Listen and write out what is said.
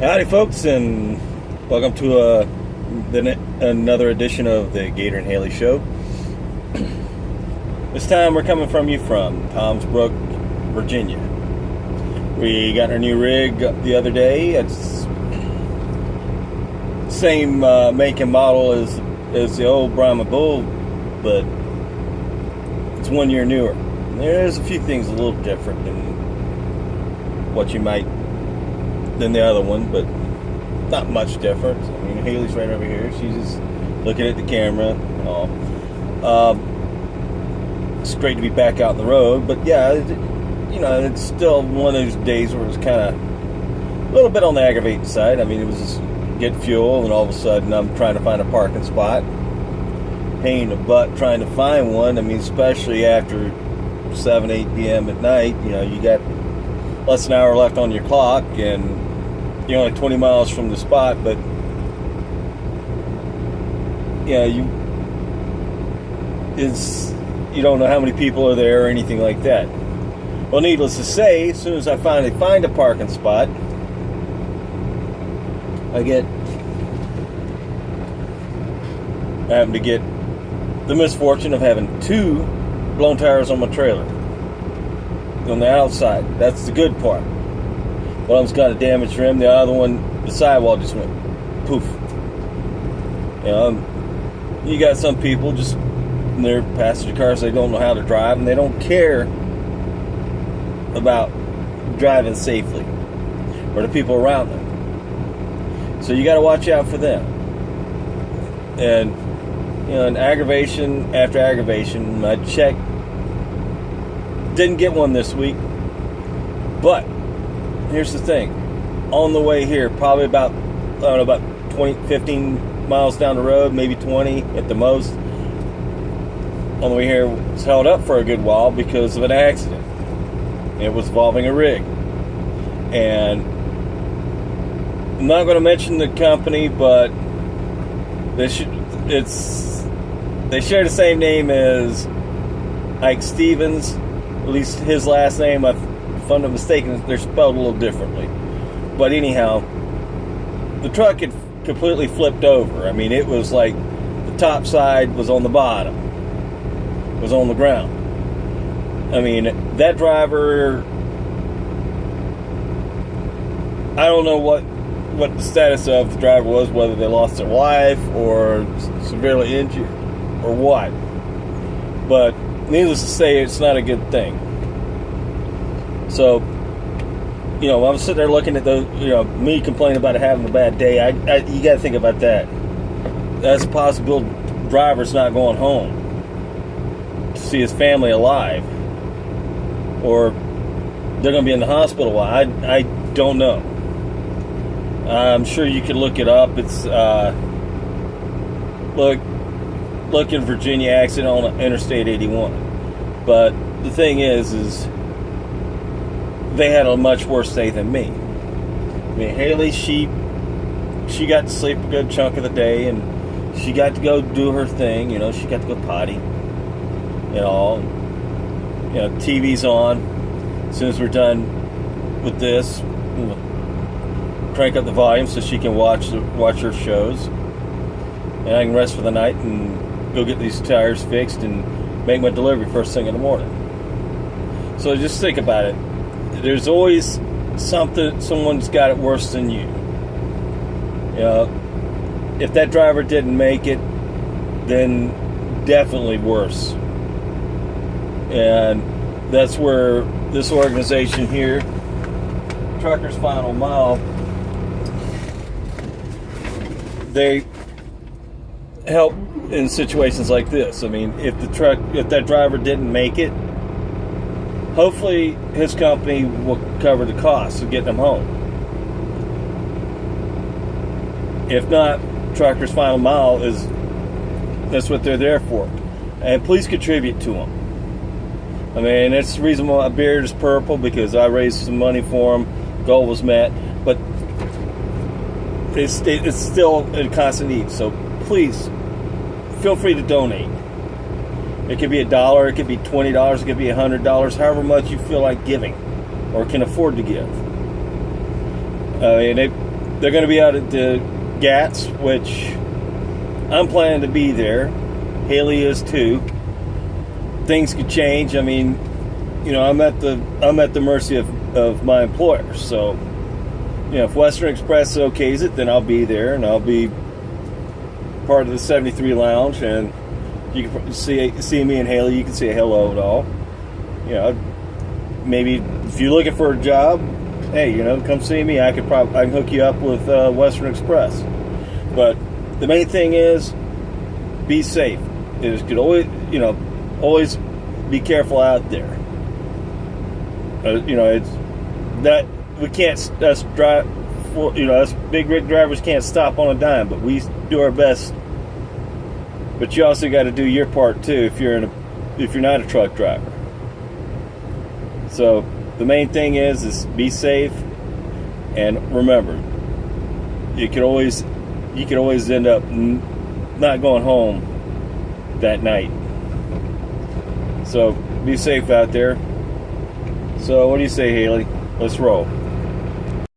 Howdy, folks, and welcome to another edition of the Gator and Haley Show. This time we're coming from you from Toms Brook, Virginia. We got our new rig the other day. It's same make and model as the old Brahma Bull, but it's 1 year newer. There's a few things a little different than the other one, but not much different. I mean, Haley's right over here. She's just looking at the camera and all. It's great to be back out on the road, but yeah, it's still one of those days where it's kind of a little bit on the aggravating side. I mean, it was just get fuel, and all of a sudden I'm trying to find a parking spot. Pain in the butt trying to find one. I mean, especially after 7, 8 p.m. at night, you got less than an hour left on your clock, and you're only 20 miles from the spot, but you don't know how many people are there or anything like that. Well, needless to say, as soon as I finally find a parking spot, I happen to get the misfortune of having 2 blown tires on my trailer on the outside. That's the good part. One of them's got a damaged rim. The other one, the sidewall just went poof. You got some people just in their passenger cars, they don't know how to drive, and they don't care about driving safely or the people around them. So you got to watch out for them. And an aggravation after aggravation. I checked. Didn't get one this week, but here's the thing. On the way here, probably about 15 miles down the road, maybe 20 at the most. On the way here, it was held up for a good while because of an accident. It was involving a rig. And I'm not going to mention the company, but they share the same name as Ike Stevens. At least his last name, if I'm not mistaken, they're spelled a little differently. But anyhow, the truck had completely flipped over. I mean, it was like the top side was on the bottom, was on the ground. I mean, that driver, I don't know what the status of the driver was, whether they lost their life or severely injured or what. But needless to say, it's not a good thing. So, I'm sitting there looking at those, me complaining about having a bad day. You got to think about that. That's a possible driver's not going home to see his family alive, or they're going to be in the hospital. I don't know. I'm sure you can look it up. It's look in Virginia accident on Interstate 81. But the thing is they had a much worse day than me. I mean, Haley, she got to sleep a good chunk of the day, and she got to go do her thing. She got to go potty. TV's on. As soon as we're done with this, we'll crank up the volume so she can watch her shows, and I can rest for the night and go get these tires fixed and make my delivery first thing in the morning. So just think about it. There's always someone's got it worse than you. If that driver didn't make it, then definitely worse. And that's where this organization here, Truckers Final Mile, they help in situations like this. I mean, if that driver didn't make it, hopefully his company will cover the costs of getting him home. If not, Truckers Final Mile that's what they're there for. And please contribute to them. I mean, that's the reason why my beard is purple, because I raised some money for them. Goal was met, but it's still in constant need. So please, feel free to donate. It could be $1, it could be $20, it could be $100, however much you feel like giving or can afford to give. they're going to be out at the GATS, which I'm planning to be there. Haley is too. Things could change. I mean, you know, I'm at the mercy of my employer. So, you know, if Western Express okays it, then I'll be there, and I'll be part of the 73 Lounge, and you can see me and Haley. You can say hello at all. You know, maybe if you're looking for a job, hey, you know, come see me. I can hook you up with Western Express. But the main thing is, be safe. Is could always, you know, always be careful out there. You know, it's that we can't. Us drive, you know, us big rig drivers can't stop on a dime, but we do our best. But you also got to do your part too if you're not a truck driver. So the main thing is be safe, and remember, you could always end up not going home that night. So be safe out there. So what do you say, Haley? Let's roll.